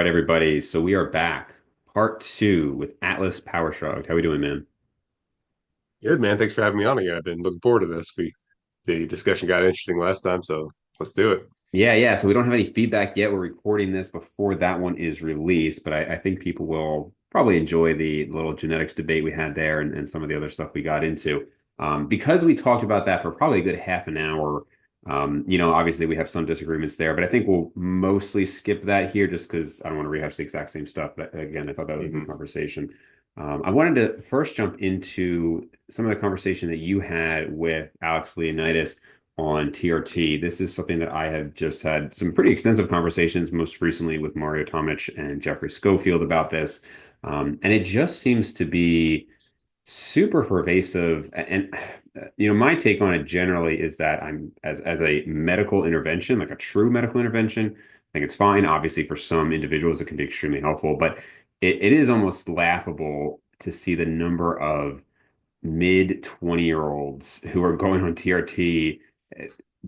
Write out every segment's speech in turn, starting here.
everybody. So we are back, part two with Atlas Power Shrugged. How we doing, man? Good, man. Thanks for having me on again. I've been looking forward to this. The discussion got interesting last time, so let's do it. Yeah. So we don't have any feedback yet. We're recording this before that one is released, but I think people will probably enjoy the little genetics debate we had there and some of the other stuff we got into. Because we talked about that for probably a good half an hour. Obviously we have some disagreements there, but I think we'll mostly skip that here just because I don't want to rehash the exact same stuff. But again, I thought that was a good hmm conversation. I wanted to first jump into some of the conversation that you had with Alex Leonidas on TRT. This is something that I have just had some pretty extensive conversations, most recently with Mario Tomic and Jeffrey Schofield about this. And it just seems to be super pervasive. My take on it generally is that I'm as a medical intervention, like a true medical intervention, I think it's fine. Obviously, for some individuals, it can be extremely helpful, but it is almost laughable to see the number of mid 20-year-olds who are going on TRT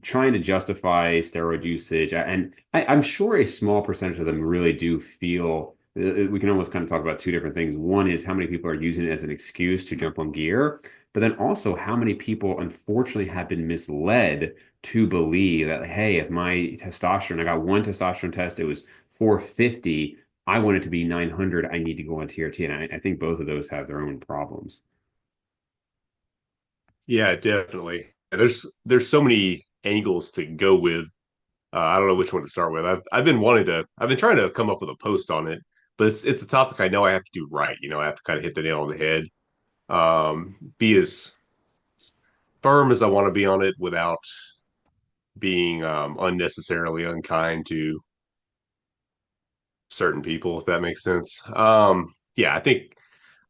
trying to justify steroid usage. And I'm sure a small percentage of them really do feel we can almost kind of talk about two different things. One is how many people are using it as an excuse to jump on gear, but then also how many people unfortunately have been misled to believe that, hey, if my testosterone, I got one testosterone test, it was 450. I want it to be 900. I need to go on TRT. And I think both of those have their own problems. Yeah, definitely. There's so many angles to go with. I don't know which one to start with. I've been trying to come up with a post on it, but it's a topic I know I have to do right. I have to kind of hit the nail on the head. Be as firm as I want to be on it without being unnecessarily unkind to certain people, if that makes sense. Yeah, I think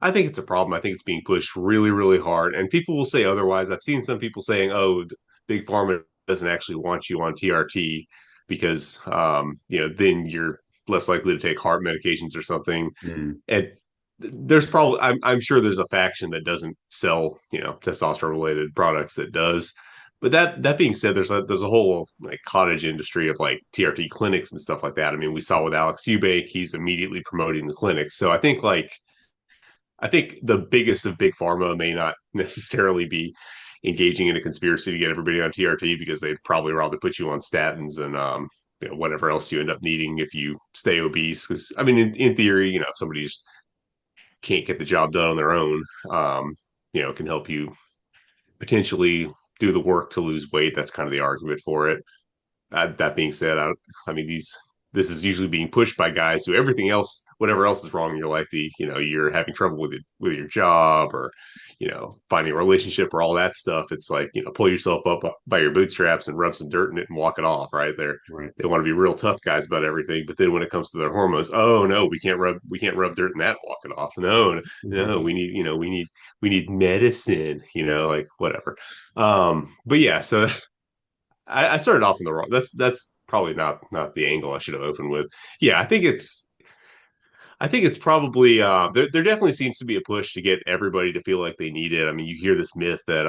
it's a problem. I think it's being pushed really, really hard, and people will say otherwise. I've seen some people saying, "Oh, big pharma doesn't actually want you on TRT because then you're less likely to take heart medications or something." Mm. And there's probably I'm sure there's a faction that doesn't sell testosterone related products that does. But that being said, there's a whole like cottage industry of like TRT clinics and stuff like that. I mean, we saw with Alex Eubank, he's immediately promoting the clinics. So I think the biggest of big pharma may not necessarily be engaging in a conspiracy to get everybody on TRT because they'd probably rather put you on statins and whatever else you end up needing if you stay obese. Because I mean, in theory, if somebody just can't get the job done on their own, can help you potentially do the work to lose weight. That's kind of the argument for it. That being said, I mean this is usually being pushed by guys who everything else, whatever else is wrong in your life, you're having trouble with your job or finding a relationship or all that stuff. It's like pull yourself up by your bootstraps and rub some dirt in it and walk it off. Right there, Right. they want to be real tough guys about everything, but then when it comes to their hormones, oh no, we can't rub dirt in that and walk it off. No, no, Right. we need medicine. Like whatever. But yeah, so I started off in the wrong. That's probably not the angle I should have opened with. Yeah, I think it's probably there definitely seems to be a push to get everybody to feel like they need it. I mean, you hear this myth that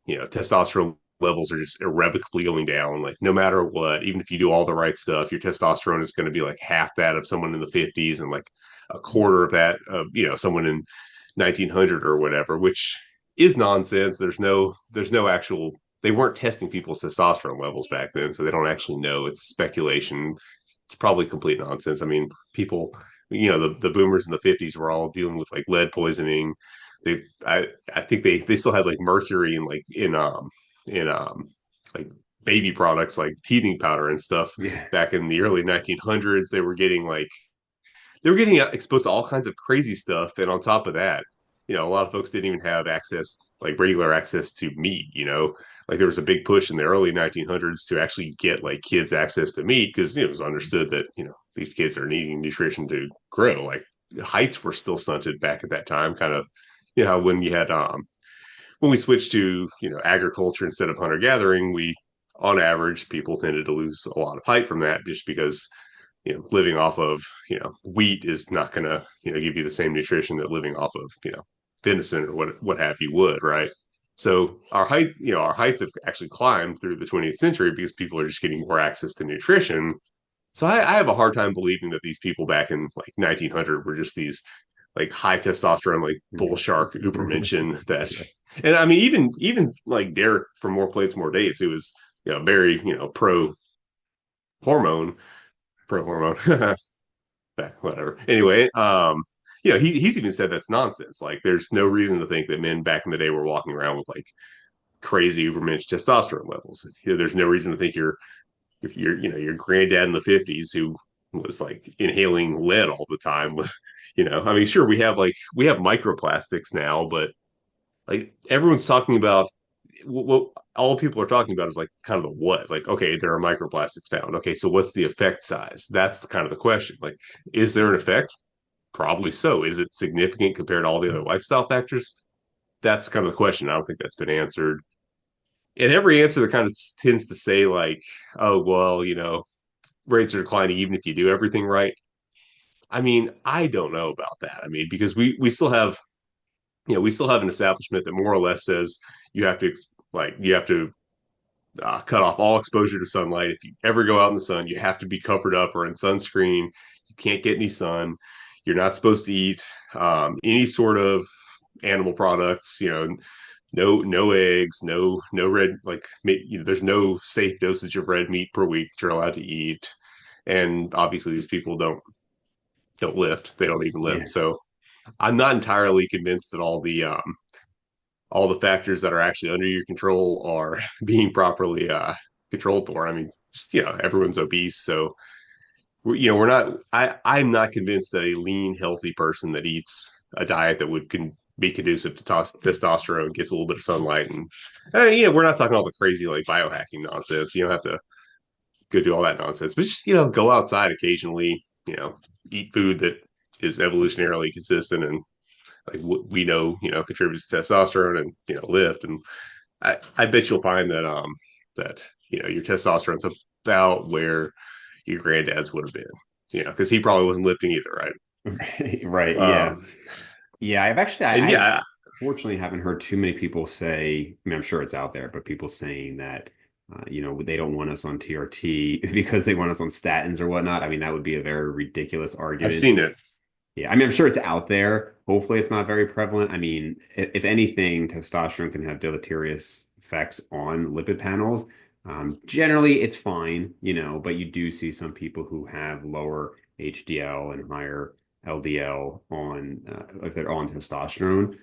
testosterone levels are just irrevocably going down. Like no matter what, even if you do all the right stuff, your testosterone is going to be like half that of someone in the 50s and like a quarter of that of someone in 1900 or whatever, which is nonsense. There's no actual they weren't testing people's testosterone levels back then, so they don't actually know. It's speculation. It's probably complete nonsense. I mean, people, the boomers in the 50s were all dealing with like lead poisoning. I think they still had like mercury and like in like baby products like teething powder and stuff Yeah. back in the early 1900s. They were getting exposed to all kinds of crazy stuff, and on top of that, a lot of folks didn't even have access, like regular access to meat. Like there was a big push in the early 1900s to actually get like kids access to meat because it was understood that these kids are needing nutrition to grow. Like heights were still stunted back at that time, kind of how when you had when we switched to agriculture instead of hunter gathering, we on average people tended to lose a lot of height from that just because living off of wheat is not going to give you the same nutrition that living off of venison or what have you would, right? So our heights have actually climbed through the 20th century because people are just getting more access to nutrition. So I have a hard time believing that these people back in like 1900 were just these like high testosterone, like bull shark Ubermenschen that, Yeah. and I mean, even like Derek from More Plates, More Dates, who was, very, hormone, pro hormone, back, whatever. Anyway, he's even said that's nonsense. Like, there's no reason to think that men back in the day were walking around with like crazy Ubermensch testosterone levels. There's no reason to think if you're your granddad in the 50s who was like inhaling lead all the time with I mean, sure, we have microplastics now, but like everyone's talking about what all people are talking about is like kind of the what, like, okay, there are microplastics found, okay, so what's the effect size? That's kind of the question. Like, is there an effect? Probably so. Is it significant compared to all the other lifestyle factors? That's kind of the question. I don't think that's been answered. And every answer that kind of tends to say like, oh well, rates are declining even if you do everything right. I mean, I don't know about that. I mean, because we still have, we still have an establishment that more or less says you have to you have to cut off all exposure to sunlight. If you ever go out in the sun, you have to be covered up or in sunscreen. You can't get any sun. You're not supposed to eat any sort of animal products. No eggs, no red, like, there's no safe dosage of red meat per week that you're allowed to eat. And obviously, these people don't lift. They don't even Yeah. lift. So I'm not entirely convinced that all the factors that are actually under your control are being properly controlled for. I mean, just, everyone's obese, so we're not. I'm not convinced that a lean, healthy person that eats a diet that would be conducive to testosterone gets a little bit of sunlight, and we're not talking all the crazy like biohacking nonsense. You don't have to go do all that nonsense, but just go outside occasionally. Eat food that is evolutionarily consistent and like we know contributes to testosterone and lift. And I bet you'll find that that your testosterone's about where your granddad's would have been, because he probably wasn't lifting either, right? Right. Right. Yeah. um Yeah. I've actually, and I yeah, fortunately haven't heard too many people say, I mean, I'm sure it's out there, but people saying that, they don't want us on TRT because they want us on statins or whatnot. I mean, that would be a very ridiculous I've argument. seen it. Yeah, I mean, I'm sure it's out there. Hopefully, it's not very prevalent. I mean, if anything, testosterone can have deleterious effects on lipid panels. Generally, it's fine, but you do see some people who have lower HDL and higher LDL on if they're on testosterone.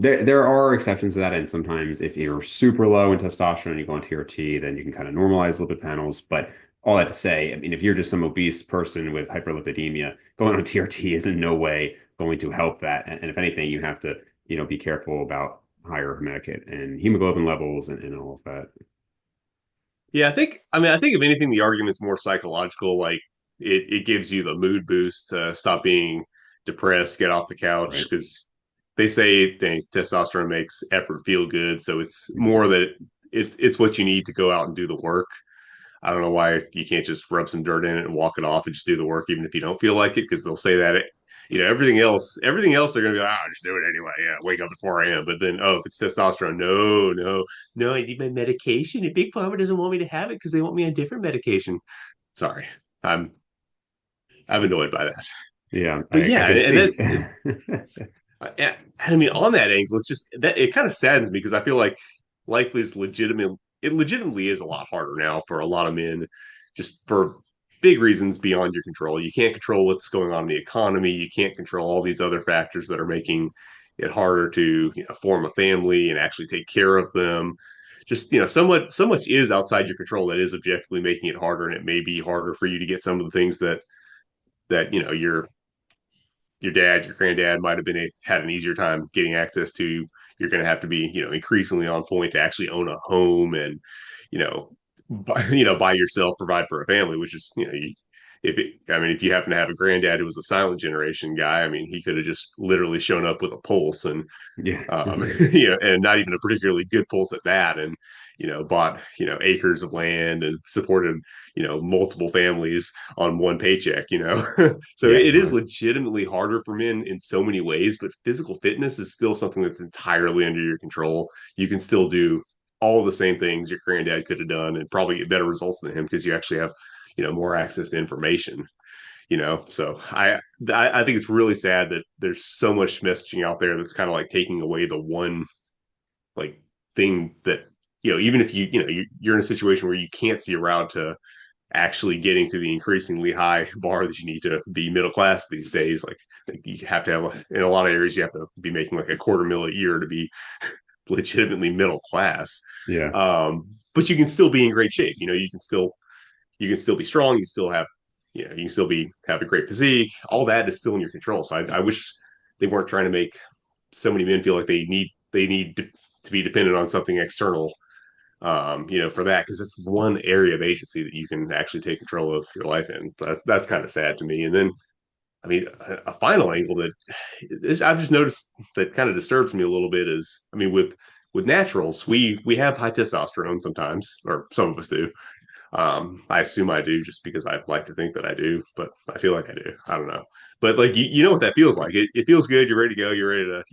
There are exceptions to that, and sometimes if you're super low in testosterone, you go on TRT, then you can kind of normalize lipid panels. But all that to say, I mean, if you're just some obese person with hyperlipidemia, going on TRT is in no way going to help that. And if anything, you have to, be careful about higher hematocrit and hemoglobin levels and all of that. Yeah, I think if anything, the argument's more psychological. Like, it gives you the mood boost to stop being depressed, get off the couch, Right. because they say testosterone makes effort feel good. So it's more that it's what you need to go out and do the work. I don't know why you can't just rub some dirt in it and walk it off and just do the work, even if you don't feel like it, because they'll say that everything else, they're gonna be like, oh, just do it anyway. Yeah, wake up at 4 a.m. But then, oh, if it's testosterone, no, no, no, I need my medication. And Big Pharma doesn't want me to have it because they want me on different medication. Sorry, I'm I'm annoyed by that. Yeah, But I yeah, could and see. then and I mean, on that angle, it's just that it kind of saddens me because I feel like life is legitimate. It legitimately is a lot harder now for a lot of men, just for big reasons beyond your control. You can't control what's going on in the economy. You can't control all these other factors that are making it harder to form a family and actually take care of them. Just so much is outside your control that is objectively making it harder, and it may be harder for you to get some of the things that your dad, your granddad might have had an easier time getting access to. You're going to have to be, increasingly on point to actually own a home and, by yourself, provide for a family, which is, I mean, if you happen to have a granddad who was a silent generation guy, I mean, he could have just literally shown up with a pulse and Yeah. and not even a particularly good pulse at that, and bought acres of land and supported multiple families on one paycheck. So Yeah. it is legitimately harder for men in so many ways, but physical fitness is still something that's entirely under your control. You can still do all the same things your granddad could have done and probably get better results than him because you actually have more access to information. So I think it's really sad that there's so much messaging out there that's kind of like taking away the one like thing that even if you're in a situation where you can't see a route to actually getting to the increasingly high bar that you need to be middle class these days. Like you have to have in a lot of areas you have to be making like a quarter mil a year to be legitimately middle class. Yeah. But you can still be in great shape. You can still be strong. You can still have you can still be have a great physique. All that is still in your control. So I wish they weren't trying to make so many men feel like they need to be dependent on something external for that because it's one area of agency that you can actually take control of your life in. So that's kind of sad to me. And then, I mean, a final angle that I've just noticed that kind of disturbs me a little bit is, I mean, with naturals, we have high testosterone sometimes, or some of us do. I assume I do just because I like to think that I do, but I feel like I do. I don't know. But like you know what that feels like. It feels good. You're ready to go. You're ready to,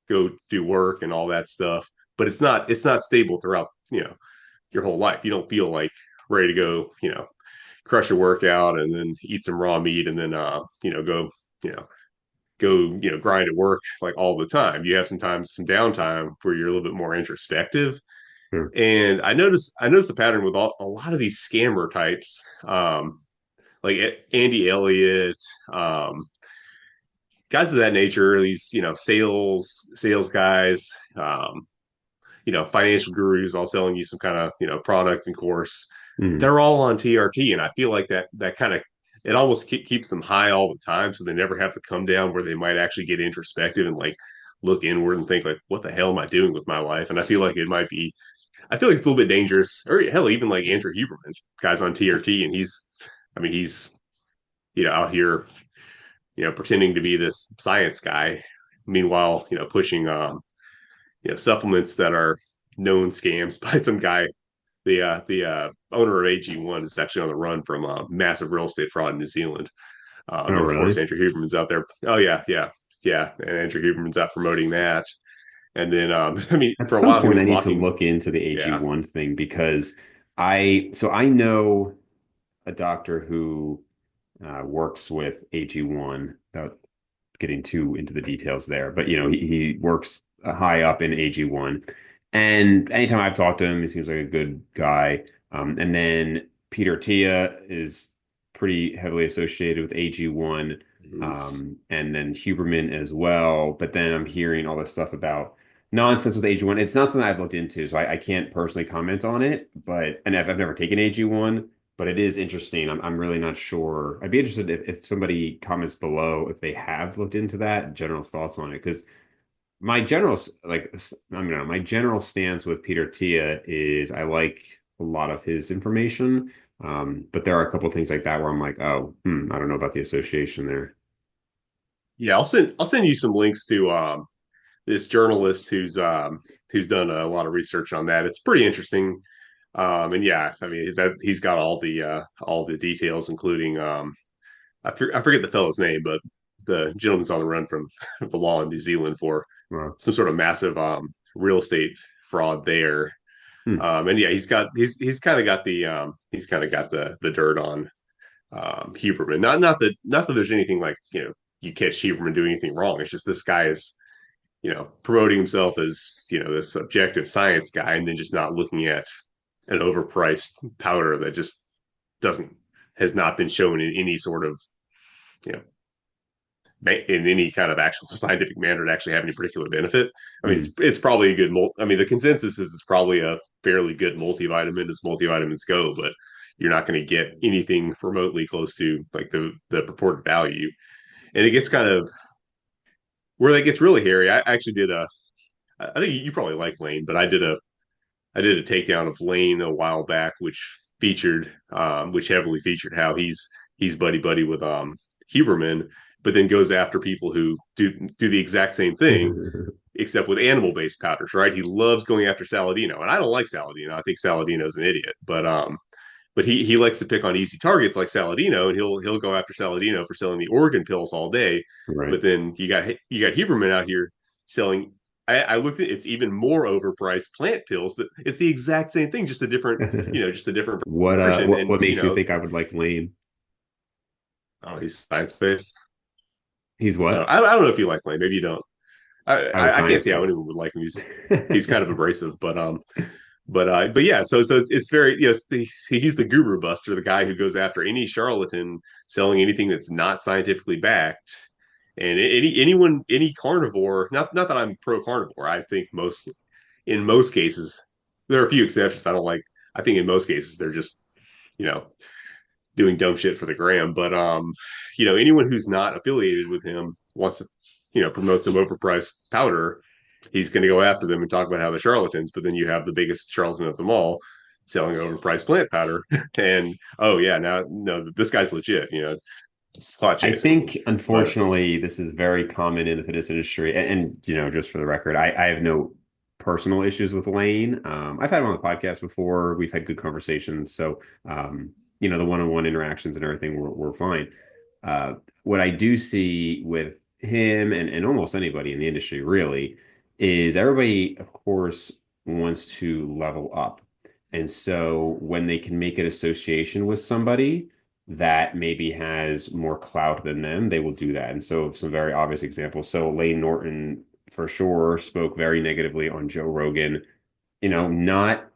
go do work and all that stuff. But it's not stable throughout, your whole life. You don't feel like ready to go, crush a workout and then eat some raw meat and then you know, grind at work like all the time. You have sometimes some downtime where you're a little bit more introspective. Sure. And I noticed the pattern with a lot of these scammer types, like Andy Elliott, guys of that nature, these, sales guys, financial gurus all selling you some kind of, product and course. Mm. They're all on TRT. And I feel like that kind of, it almost keeps them high all the time. So they never have to come down where they might actually get introspective and like look inward and think like, what the hell am I doing with my life? And I feel like it's a little bit dangerous, or hell, even like Andrew Huberman, guys on TRT, and he's out here, pretending to be this science guy. Meanwhile, pushing supplements that are known scams by some guy. The owner of AG1 is actually on the run from a massive real estate fraud in New Zealand. Oh, And of course, really? Andrew Huberman's out there. Oh yeah, yeah, yeah. And Andrew Huberman's out promoting that. And then, I mean, At for a some while he point, was I need to mocking. look into the Yeah. AG1 thing because I know a doctor who works with AG1 without getting too into the details there, but he works high up in AG1. And anytime I've talked to him, he seems like a good guy. And then Peter Tia is pretty heavily associated with AG1, Mhm. and then Huberman as well. But then I'm hearing all this stuff about nonsense with AG1. It's not something I've looked into, so I can't personally comment on it. And I've never taken AG1, but it is interesting. I'm really not sure. I'd be interested if somebody comments below if they have looked into that, general thoughts on it. Because my general I don't know, my general stance with Peter Tia is I like a lot of his information. But there are a couple things like that where I'm like, oh, I don't know about the association there. Yeah, I'll send you some links to this journalist who's done a lot of research on that. It's pretty interesting. And yeah, I mean that he's got all the details, including I forget the fellow's name, but the gentleman's on the run from the law in New Zealand for Well, some sort of massive real estate fraud there. hmm. And yeah, he's kind of got the dirt on Huberman. Not that there's anything like you catch Huberman doing anything wrong. It's just this guy is promoting himself as this objective science guy, and then just not looking at an overpriced powder that just doesn't has not been shown in any sort of you know in any kind of actual scientific manner to actually have any particular benefit. I mean, Hmm. it's probably a good. I mean, the consensus is it's probably a fairly good multivitamin as multivitamins go, but you're not going to get anything remotely close to like the purported value. And it gets kind of where that gets really hairy. I actually did a. I think you probably like Lane, but I did a takedown of Lane a while back, which heavily featured how he's buddy buddy with Huberman, but then goes after people who do the exact same thing, except with animal based powders. Right? He loves going after Saladino, and I don't like Saladino. I think Saladino's an idiot, but he likes to pick on easy targets like Saladino, and he'll go after Saladino for selling the organ pills all day. Right. But then you got Huberman out here selling I looked at it's even more overpriced plant pills that it's the exact same thing, just a different, just a different version. What And, makes you think I would like Lane? oh, he's science based. He's what? I don't know if you like Lane. Maybe you don't. Oh, I can't science see how based. anyone would like him. He's kind of abrasive, but yeah. So it's very yes. He's the guru buster, the guy who goes after any charlatan selling anything that's not scientifically backed. And any carnivore. Not that I'm pro carnivore. I think in most cases there are a few exceptions. I don't like. I think in most cases they're just you know doing dumb shit for the gram. But anyone who's not affiliated with him wants to, promote some overpriced powder, he's going to go after them and talk about how they're charlatans. But then you have the biggest charlatan of them all selling overpriced plant powder, and oh yeah, now no, this guy's legit. Clout I chasing. think, But unfortunately, this is very common in the fitness industry. Just for the record, I have no personal issues with Lane. I've had him on the podcast before. We've had good conversations. So, the one-on-one interactions and everything were fine. Uh, what I do see with him and almost anybody in the industry really is everybody, of course, wants to level up. And so when they can make an association with somebody that maybe has more clout than them, they will do that. And so some very obvious examples. So Lane Norton for sure spoke very negatively on Joe Rogan, not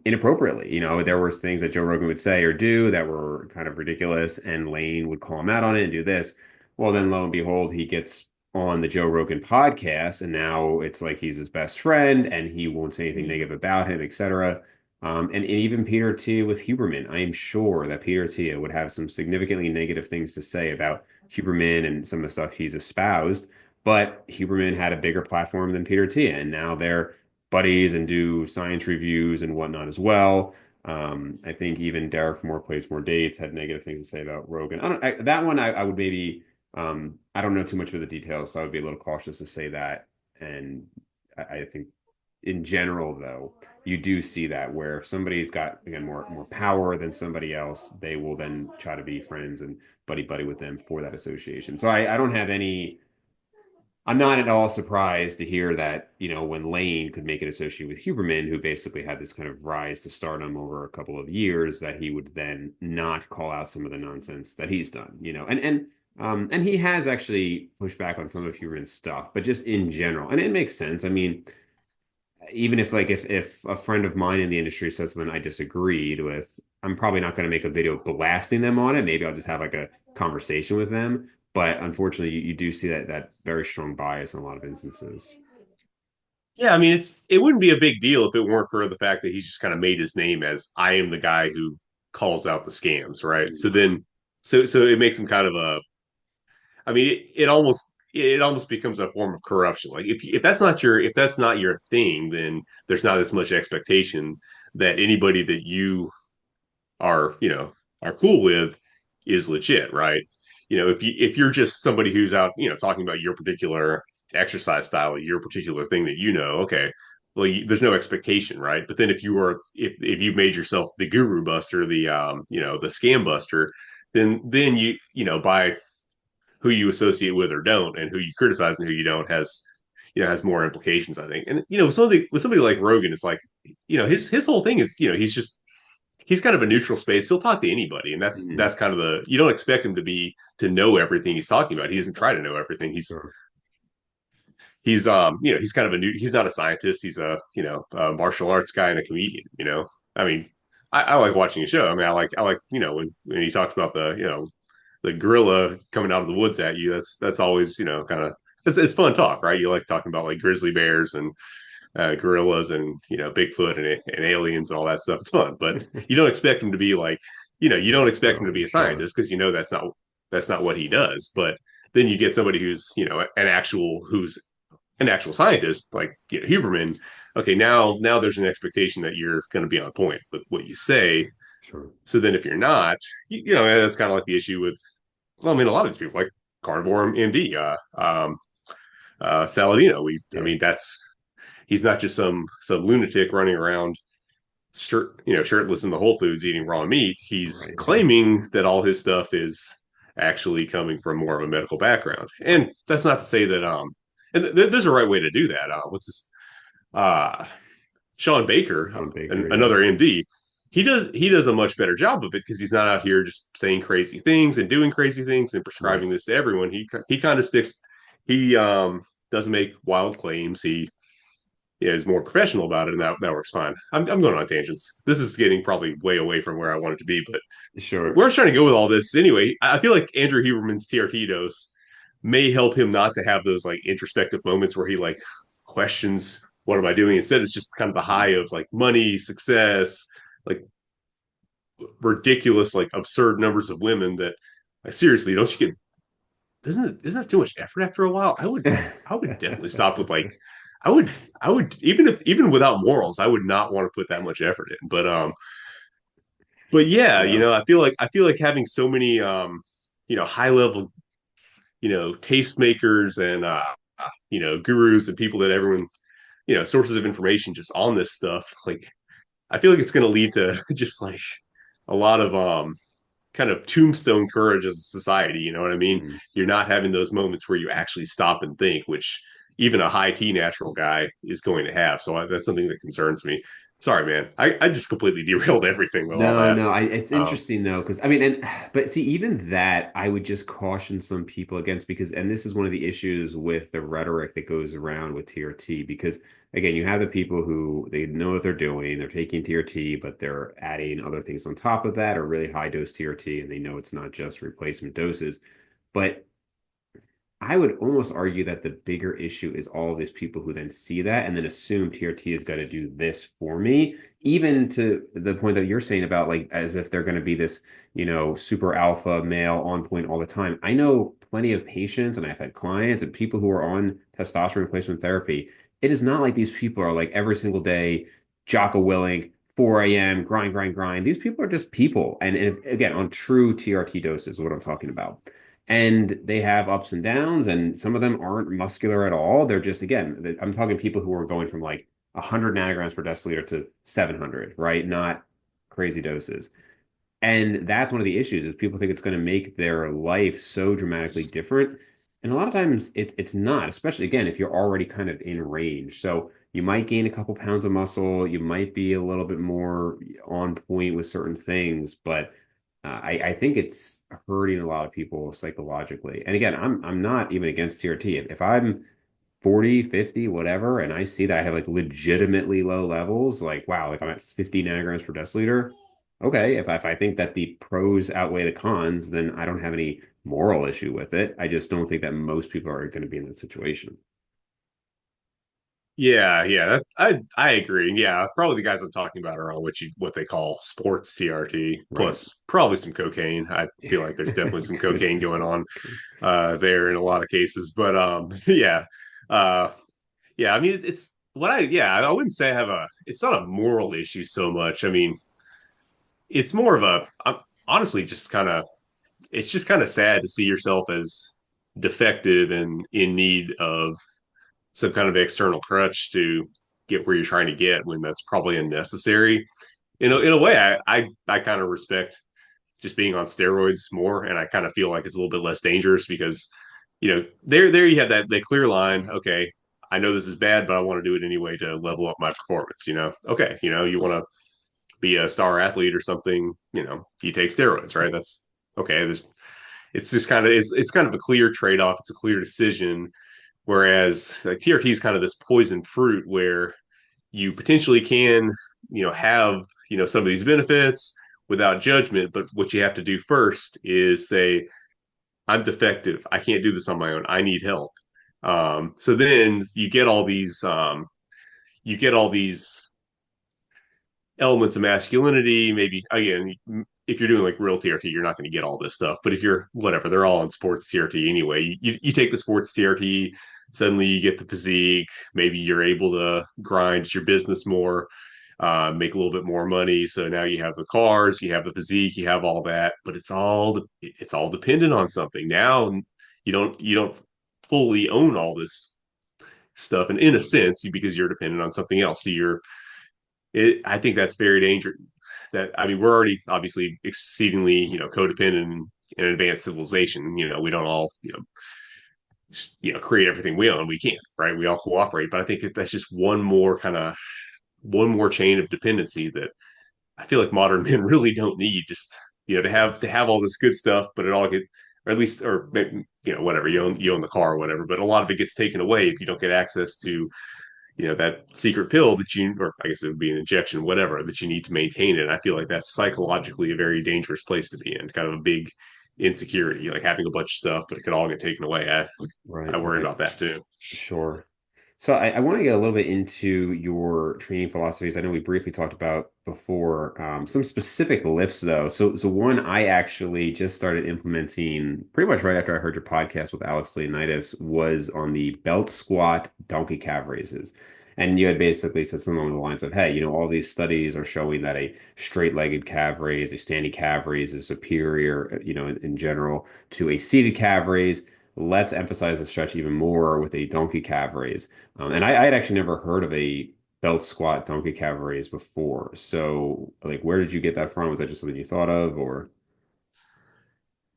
inappropriately. There was things that Joe Rogan would say or do that were kind of ridiculous, and Lane would call him out on it and do this. Well, then lo and behold, he gets on the Joe Rogan podcast, and now it's like he's his best friend, and he won't say anything negative about him, etc. And even Peter T with Huberman, I am sure that Peter T would have some significantly negative things to say about Huberman and some of the stuff he's espoused. But Huberman had a bigger platform than Peter T, and now they're buddies and do science reviews and whatnot as well. I think even Derek from More Plays More Dates had negative things to say about Rogan. That one I would maybe I don't know too much of the details, so I would be a little cautious to say that. And I think in general, though, you do see that where if somebody's got again more power than somebody else, they will then try to be friends and buddy with them for that association. So I don't have any. I'm not at all surprised to hear that, when Lane could make it associated with Huberman, who basically had this kind of rise to stardom over a couple of years, that he would then not call out some of the nonsense that he's done, and he has actually pushed back on some of Huberman's stuff, but just in general, and it makes sense. I mean, even if like if a friend of mine in the industry says something I disagreed with, I'm probably not going to make a video blasting them on it. Maybe I'll just have like a conversation with them. But unfortunately, you do see that very strong bias in a lot of instances. yeah, I mean, it wouldn't be a big deal if it weren't for the fact that he's just kind of made his name as I am the guy who calls out the scams, right? So then, so it makes him kind of a. I mean, it almost becomes a form of corruption. Like if that's not your thing, then there's not as much expectation that anybody that you are cool with is legit, right? If you're just somebody who's out, talking about your particular exercise style, your particular thing that okay, well, there's no expectation, right? But then if you've made yourself the guru buster, the scam buster, then by who you associate with or don't, and who you criticize and who you don't has more implications, I think. And with somebody like Rogan, it's like his whole thing is he's kind of a neutral space. He'll talk to anybody, and that's Mhm. that's kind of the you don't expect him to know everything he's talking about. He doesn't try to know everything. Sure. He's kind of he's not a scientist. He's a martial arts guy and a comedian. I mean, I like watching his show. I mean, I like when he talks about the gorilla coming out of the woods at you. That's always kind of it's fun talk, right? You like talking about like grizzly bears and gorillas and Bigfoot and aliens and all that stuff. It's fun, but you don't expect him to be like you don't expect him to Oh, be a sure. scientist because that's not what he does. But then you get somebody who's an actual scientist like Huberman. Okay, now there's an expectation that you're going to be on point with what you say. Sure. So then if you're not, that's kind of like the issue with well, I mean a lot of these people like Carnivore MD, Saladino. I Yeah. mean that's he's not just some lunatic running around shirtless in the Whole Foods eating raw meat. He's Right. claiming that all his stuff is actually coming from more of a medical background. Right. And that's not to say that And there's a right way to do that. What's this? Uh, Sean Baker, John Baker, yeah. another MD, he does a much better job of it because he's not out here just saying crazy things and doing crazy things and Right. prescribing this to everyone. He kind of sticks. He doesn't make wild claims. He is more professional about it, and that works fine. I'm going on tangents. This is getting probably way away from where I wanted to be, but Sure. where I was trying to go with all this anyway, I feel like Andrew Huberman's TRT dose may help him not to have those like introspective moments where he like questions what am I doing. Instead, it's just kind of the high of like money, success, like ridiculous, like absurd numbers of women that like, seriously, don't you get isn't that too much effort after a while? I would definitely stop with like I would even without morals, I would not want to put that much effort in. But yeah, Yeah. I feel like having so many high level tastemakers and gurus and people that everyone sources of information just on this stuff, like I feel like it's going to lead to just like a lot of kind of tombstone courage as a society. You know what I mean? Mhm. You're not having those moments where you actually stop and think, which even a high T natural guy is going to have. So that's something that concerns me. Sorry, man. I just completely derailed everything with all No, that. no, it's Um, interesting though, because I mean, but see, even that I would just caution some people against because, and this is one of the issues with the rhetoric that goes around with TRT, because again, you have the people who they know what they're doing, they're taking TRT, but they're adding other things on top of that, or really high dose TRT, and they know it's not just replacement doses. But I would almost argue that the bigger issue is all of these people who then see that and then assume TRT is going to do this for me, even to the point that you're saying about like as if they're going to be this, super alpha male on point all the time. I know plenty of patients and I've had clients and people who are on testosterone replacement therapy. It is not like these people are like every single day, Jocko Willink, 4 a.m., grind, grind, grind. These people are just people. And if, again, on true TRT doses, is what I'm talking about, and they have ups and downs, and some of them aren't muscular at all. They're just, again, I'm talking people who are going from like 100 nanograms per deciliter to 700, right? Not crazy doses. And that's one of the issues is people think it's going to make their life so dramatically different. And a lot of times it's not, especially again, if you're already kind of in range. So you might gain a couple pounds of muscle, you might be a little bit more on point with certain things, but I think it's hurting a lot of people psychologically. And again, I'm not even against TRT. If I'm 40, 50, whatever, and I see that I have like legitimately low levels, like wow, like I'm at 50 nanograms per deciliter. Okay, if I think that the pros outweigh the cons, then I don't have any moral issue with it. I just don't think that most people are going to be in that situation. Yeah, yeah, I agree. Yeah, probably the guys I'm talking about are on what they call sports TRT, Right. plus probably some cocaine. I feel like there's definitely some There's cocaine going definitely on okay. there in a lot of cases. But yeah, uh, yeah. I mean, it's what I wouldn't say I have a. It's not a moral issue so much. I mean, it's more of a. I'm honestly just kind of. It's just kind of sad to see yourself as defective and in need of some kind of external crutch to get where you're trying to get when that's probably unnecessary. In a way, I kind of respect just being on steroids more, and I kind of feel like it's a little bit less dangerous because there you have that clear line. Okay, I know this is bad, but I want to do it anyway to level up my performance. Okay, you want to be a star athlete or something. You take steroids, right? That's okay. It's just kind of it's kind of a clear trade off. It's a clear decision. Whereas like TRT is kind of this poison fruit where you potentially can, have, some of these benefits without judgment. But what you have to do first is say, I'm defective. I can't do this on my own. I need help. So then you get all these elements of masculinity. Maybe again, if you're doing like real TRT, you're not going to get all this stuff. But if you're whatever, they're all in sports TRT anyway. You take the sports TRT, suddenly you get the physique. Maybe you're able to grind your business more, make a little bit more money. So now you have the cars, you have the physique, you have all that. But it's all dependent on something. Now you don't fully own all this stuff, and in a sense, because you're dependent on something else. So I think that's very dangerous. That I mean, we're already obviously exceedingly, codependent in an advanced civilization. We don't all, create everything we own. We can't, right? We all cooperate, but I think that's just one more chain of dependency that I feel like modern men really don't need. Just to have all this good stuff, but it all get or at least or whatever you own the car or whatever, but a lot of it gets taken away if you don't get access to that secret pill that you or I guess it would be an injection, whatever that you need to maintain it. I feel like that's psychologically a very dangerous place to be in, kind of a big insecurity, like having a bunch of stuff, but it could all get taken away. I Right, worry right. about that too. Sure. So I want to get a little bit into your training philosophies. I know we briefly talked about before some specific lifts though. So one I actually just started implementing pretty much right after I heard your podcast with Alex Leonidas was on the belt squat donkey calf raises. And you had basically said something along the lines of, hey, all these studies are showing that a straight-legged calf raise, a standing calf raise is superior, in general to a seated calf raise. Let's emphasize the stretch even more with a donkey calf raise. And I had actually never heard of a belt squat donkey calf raise before. So, like, where did you get that from? Was that just something you thought of, or?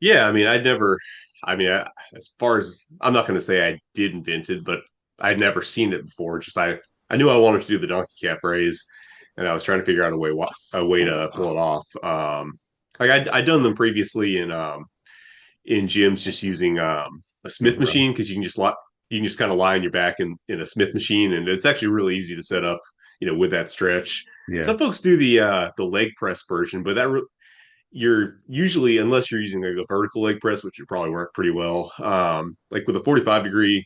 Yeah, I mean, as far as I'm not going to say I did invent it, but I'd never seen it before. Just I knew I wanted to do the donkey cap raise, and I was trying to figure out a way to pull it off. Like I'd done them previously in gyms, just using a Smith Okay. machine because you can just kind of lie on your back in a Smith machine, and it's actually really easy to set up, with that stretch. Yeah. Some folks do the leg press version, but you're usually, unless you're using like a vertical leg press, which would probably work pretty well. Like with a 45-degree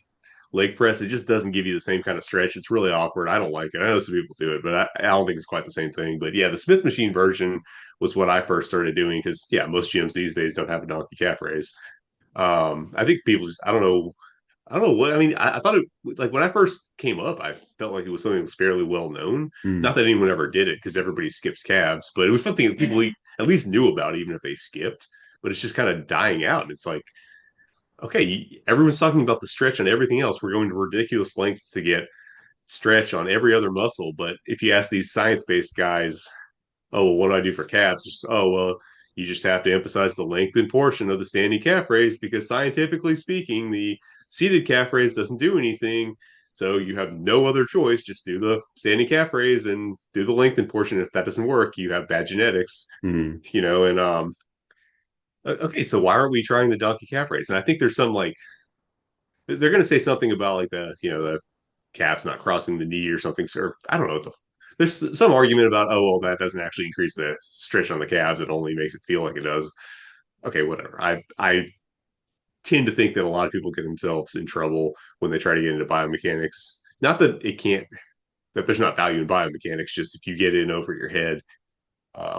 leg press, it just doesn't give you the same kind of stretch. It's really awkward. I don't like it. I know some people do it, but I don't think it's quite the same thing. But yeah, the Smith machine version was what I first started doing because yeah, most gyms these days don't have a donkey calf raise. I think people just I don't know what I mean. I thought it like when I first came up, I felt like it was something that was fairly well known. Not Mm. that anyone ever did it because everybody skips calves, but it was something that people at least knew about, even if they skipped. But it's just kind of dying out. And it's like, okay, everyone's talking about the stretch and everything else. We're going to ridiculous lengths to get stretch on every other muscle. But if you ask these science-based guys, oh, well, what do I do for calves? Just, oh, well, you just have to emphasize the lengthened portion of the standing calf raise because scientifically speaking, the seated calf raise doesn't do anything. So you have no other choice. Just do the standing calf raise and do the lengthened portion. If that doesn't work, you have bad genetics, Mm. and okay, so why aren't we trying the donkey calf raise? And I think there's some like they're going to say something about like the calf's not crossing the knee or something. Or I don't know. There's some argument about, oh, well, that doesn't actually increase the stretch on the calves. It only makes it feel like it does. Okay, whatever. I tend to think that a lot of people get themselves in trouble when they try to get into biomechanics. Not that that there's not value in biomechanics, just if you get in over your head,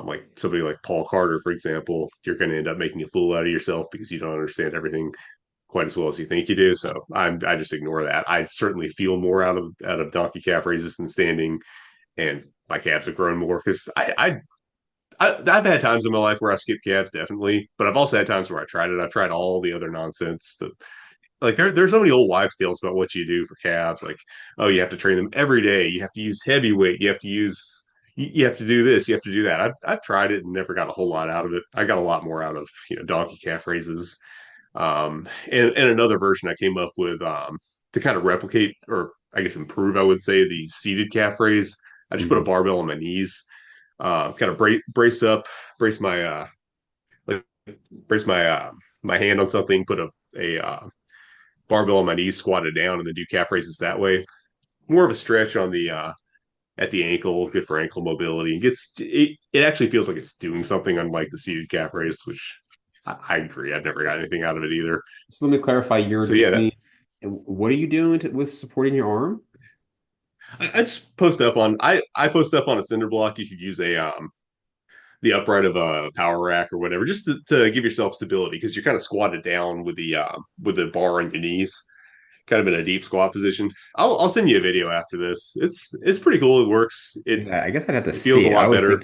like somebody like Paul Carter, for example, you're going to end up making a fool out of yourself because you don't understand everything quite as well as you think you do. So I just ignore that. I certainly feel more out of donkey calf raises than standing, and my calves have grown more because I've had times in my life where I skipped calves, definitely, but I've also had times where I tried it. I've tried all the other nonsense that like there's so many old wives' tales about what you do for calves. Like, oh, you have to train them every day. You have to use heavy weight. You have to do this. You have to do that. I've tried it and never got a whole lot out of it. I got a lot more out of donkey calf raises. And another version I came up with to kind of replicate or I guess improve, I would say, the seated calf raise. I just put a Mm. barbell on my knees, kind of brace up, brace my like brace my hand on something, put a barbell on my knees, squat it down, and then do calf raises that way. More of a stretch on the at the ankle, good for ankle mobility, and it actually feels like it's doing something unlike the seated calf raise, which I agree. I've never got anything out of it either. So let me clarify, you're So yeah, doing, what are you doing with supporting your arm? I just post up on I post up on a cinder block. You could use a the upright of a power rack or whatever, just to give yourself stability because you're kind of squatted down with the bar on your knees, kind of in a deep squat position. I'll send you a video after this. It's pretty cool. It works. It Yeah, I guess I'd have to it feels a see it. lot better.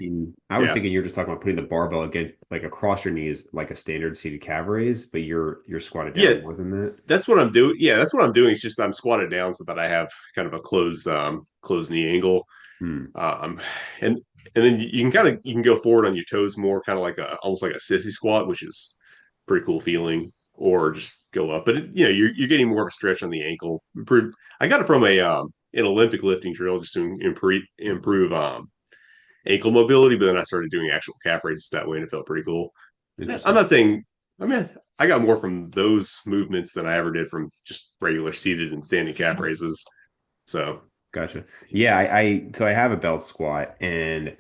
I was Yeah. thinking you're just talking about putting the barbell again, like across your knees, like a standard seated calf raise, but you're squatted Yeah, down more than that. that's what I'm doing. Yeah, that's what I'm doing. It's just I'm squatted down so that I have kind of a closed knee angle. Hmm. Um, and and then you can go forward on your toes more, kind of like a almost like a sissy squat, which is pretty cool feeling. or just go up. But you're getting more of a stretch on the ankle. I got it from a an Olympic lifting drill just to improve ankle mobility. But then I started doing actual calf raises that way, and it felt pretty cool. I'm Interesting. not saying. I mean, I got more from those movements than I ever did from just regular seated and standing calf raises. So, Gotcha. Yeah, so I have a belt squat, and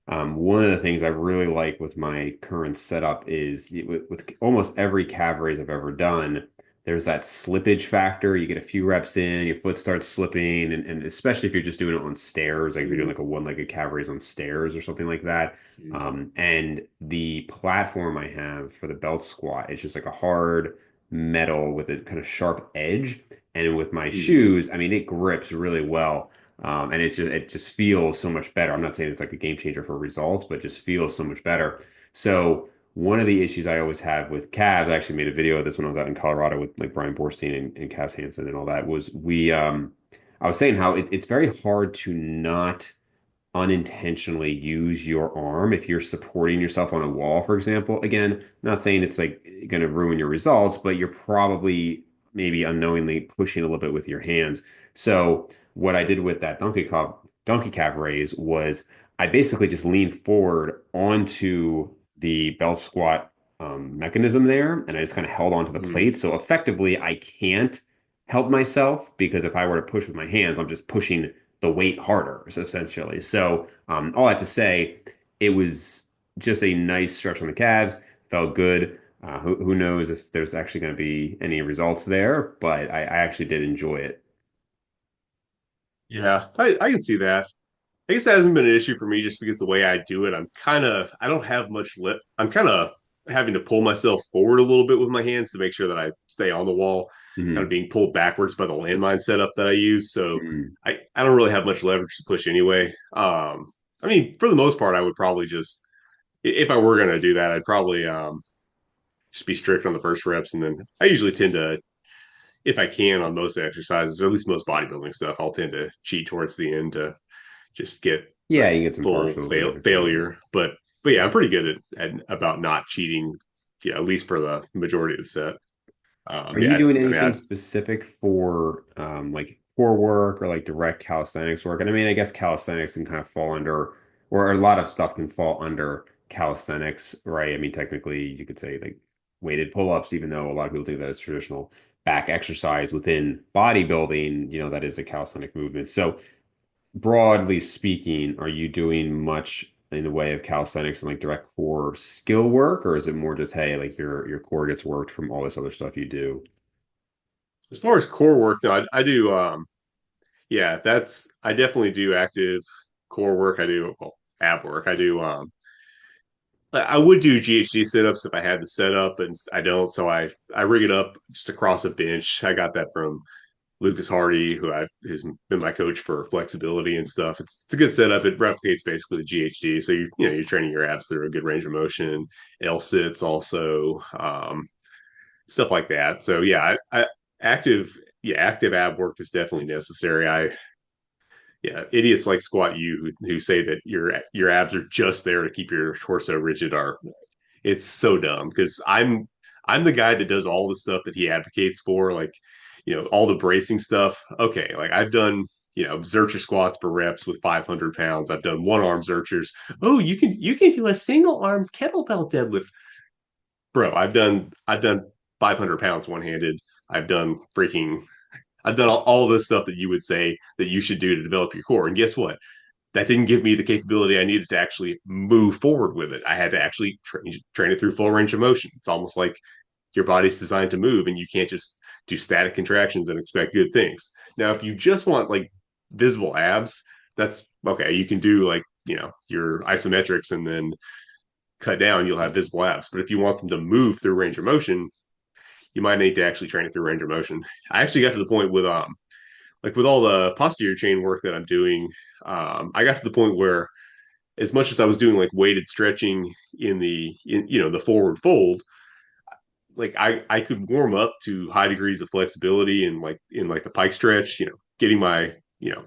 one of the things I really like with my current setup is with almost every calf raise I've ever done, there's that slippage factor. You get a few reps in, your foot starts slipping, and especially if you're just doing it on stairs, like if you're doing like a one-legged calf raise on stairs or something like that. And the platform I have for the belt squat is just like a hard metal with a kind of sharp edge. And with my shoes, I mean, it grips really well. And it just feels so much better. I'm not saying it's like a game changer for results, but it just feels so much better. So one of the issues I always have with calves, I actually made a video of this when I was out in Colorado with like Brian Borstein and Cass Hansen and all that, was I was saying how it's very hard to not unintentionally use your arm if you're supporting yourself on a wall, for example. Again, not saying it's like going to ruin your results, but you're probably maybe unknowingly pushing a little bit with your hands. So what I did with that donkey calf raise was I basically just leaned forward onto the belt squat mechanism there, and I just kind of held onto the mm-hmm. plate. So effectively, I can't help myself because if I were to push with my hands, I'm just pushing the weight harder, essentially. So all I have to say, it was just a nice stretch on the calves. Felt good. Who knows if there's actually going to be any results there, but I actually did enjoy it. Yeah, I can see that. I guess that hasn't been an issue for me just because the way I do it, I don't have much lip. I'm kind of having to pull myself forward a little bit with my hands to make sure that I stay on the wall, kind of Mhm. being pulled backwards by the landmine setup that I use. So Mhm. I don't really have much leverage to push anyway. I mean, for the most part, I would probably just, if I were going to do that, I'd probably just be strict on the first reps. And then I usually tend to, if I can on most exercises, or at least most bodybuilding stuff, I'll tend to cheat towards the end to just get Yeah, like you get some full partials and everything. failure. But yeah, I'm pretty good at about not cheating. Yeah, at least for the majority of the set. Are you Yeah, doing I mean, anything specific for like core work or like direct calisthenics work? And I mean, I guess calisthenics can kind of fall under, or a lot of stuff can fall under calisthenics, right? I mean, technically, you could say like weighted pull-ups, even though a lot of people think that is traditional back exercise within bodybuilding, that is a calisthenic movement. So broadly speaking, are you doing much in the way of calisthenics and like direct core skill work, or is it more just, hey, like your core gets worked from all this other stuff you do? as far as core work, though, I do. Yeah, that's I definitely do active core work. I do ab work. I do. I would do GHD sit-ups if I had the setup, and I don't. So I rig it up just across a bench. I got that from Lucas Hardy, who has been my coach for flexibility and stuff. It's a good setup. It replicates basically the GHD, so you're training your abs through a good range of motion. L sits also, stuff like that. So yeah, active active ab work is definitely necessary. Idiots like Squat U who say that your abs are just there to keep your torso rigid are it's so dumb because I'm the guy that does all the stuff that he advocates for, like all the bracing stuff. Okay, like I've done Zercher squats per reps with 500 pounds. I've done one arm Zerchers. Oh, you can do a single arm kettlebell deadlift, bro. I've done 500 pounds one handed. I've done freaking. I've done all this stuff that you would say that you should do to develop your core. And guess what? That didn't give me the capability I needed to actually move forward with it. I had to actually train it through full range of motion. It's almost like your body's designed to move and you can't just do static contractions and expect good things. Now, if you just want like visible abs, that's okay. You can do like, your isometrics and then cut down, you'll have visible abs. But if you want them to move through range of motion, you might need to actually train it through range of motion. I actually got to the point with like with all the posterior chain work that I'm doing, I got to the point where as much as I was doing like weighted stretching in the forward fold, like I could warm up to high degrees of flexibility and like in like the pike stretch, getting my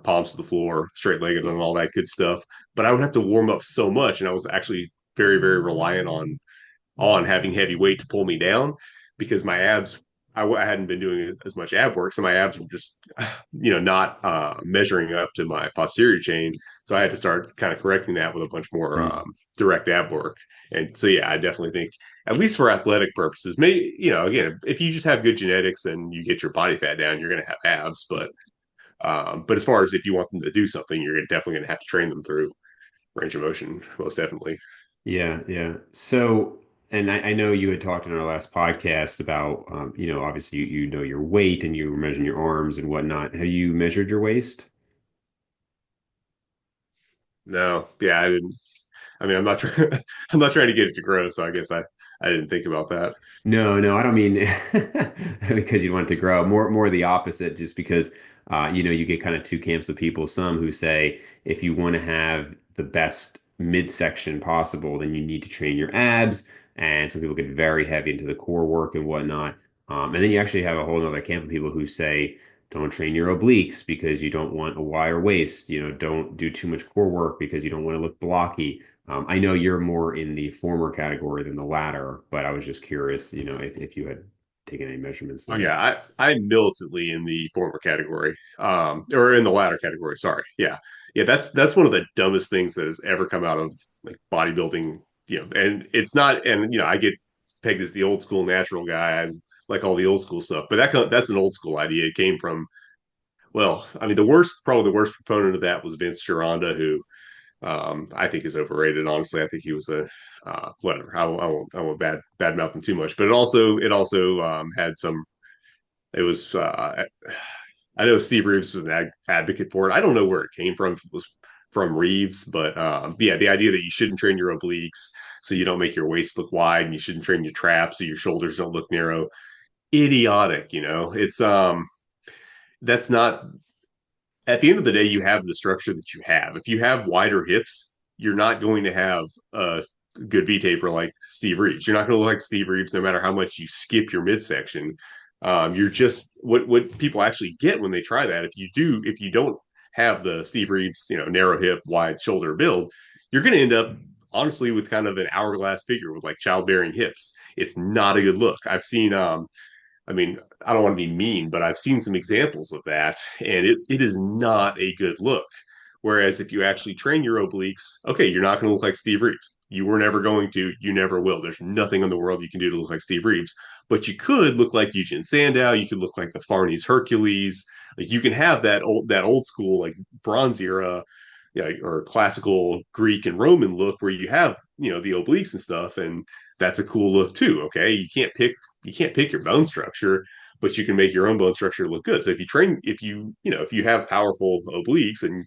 palms to the floor, straight legged and all that good stuff. But I would have to warm up so much, and I was actually very reliant on having heavy weight to pull me down because my abs, I hadn't been doing as much ab work, so my abs were just, not measuring up to my posterior chain. So I had to start kind of correcting that with a bunch more Mm. direct ab work. And so, yeah, I definitely think, at least for athletic purposes, may again, if you just have good genetics and you get your body fat down, you're going to have abs. But as far as if you want them to do something, you're definitely going to have to train them through range of motion, most definitely. Yeah, yeah. So, and I know you had talked in our last podcast about, obviously you know your weight and you were measuring your arms and whatnot. Have you measured your waist? No, yeah, I didn't. I mean, I'm not trying. I'm not trying to get it to grow, so I guess I didn't think about that. No, no, I don't mean because you want it to grow. More the opposite, just because you get kind of two camps of people. Some who say if you want to have the best midsection possible, then you need to train your abs, and some people get very heavy into the core work and whatnot. And then you actually have a whole other camp of people who say don't train your obliques because you don't want a wider waist. Don't do too much core work because you don't want to look blocky. I know you're more in the former category than the latter, but I was just curious, if you had taken any measurements Oh then. yeah, I'm militantly in the former category, or in the latter category. Sorry. Yeah, yeah. That's one of the dumbest things that has ever come out of like bodybuilding. And it's not. And I get pegged as the old school natural guy. I like all the old school stuff, but that's an old school idea. It came from, well, I mean, probably the worst proponent of that was Vince Gironda, who I think is overrated. Honestly, I think he was a whatever. I won't bad mouth him too much, but it also had some. It was I know Steve Reeves was an advocate for it. I don't know where it came from. If it was from Reeves, but yeah, the idea that you shouldn't train your obliques so you don't make your waist look wide, and you shouldn't train your traps so your shoulders don't look narrow. Idiotic. It's that's not, at the end of the day, you have the structure that you have. If you have wider hips, you're not going to have a good V taper like Steve Reeves. You're not going to look like Steve Reeves no matter how much you skip your midsection. You're just what people actually get when they try that. If you don't have the Steve Reeves, narrow hip, wide shoulder build, you're going to end up honestly with kind of an hourglass figure with like childbearing hips. It's not a good look. I've seen I mean, I don't want to be mean, but I've seen some examples of that, and it is not a good look. Whereas if you actually train your obliques, okay, you're not going to look like Steve Reeves. You were never going to. You never will. There's nothing in the world you can do to look like Steve Reeves. But you could look like Eugene Sandow. You could look like the Farnese Hercules. Like you can have that old school like Bronze era, or classical Greek and Roman look where you have the obliques and stuff, and that's a cool look too. Okay, you can't pick your bone structure, but you can make your own bone structure look good. So if you have powerful obliques, and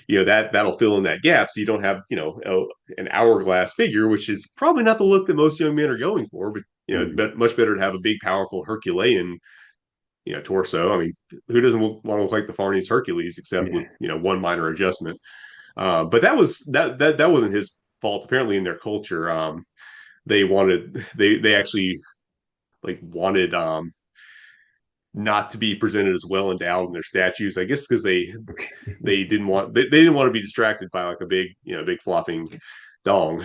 that'll fill in that gap, so you don't have an hourglass figure, which is probably not the look that most young men are going for. But Mm. but much better to have a big, powerful Herculean torso. I mean, who doesn't want to look like the Farnese Hercules, except with Yeah. one minor adjustment? But that wasn't his fault. Apparently, in their culture, they actually like wanted not to be presented as well endowed in their statues. I guess because Okay. they didn't want to be distracted by like a big flopping dong.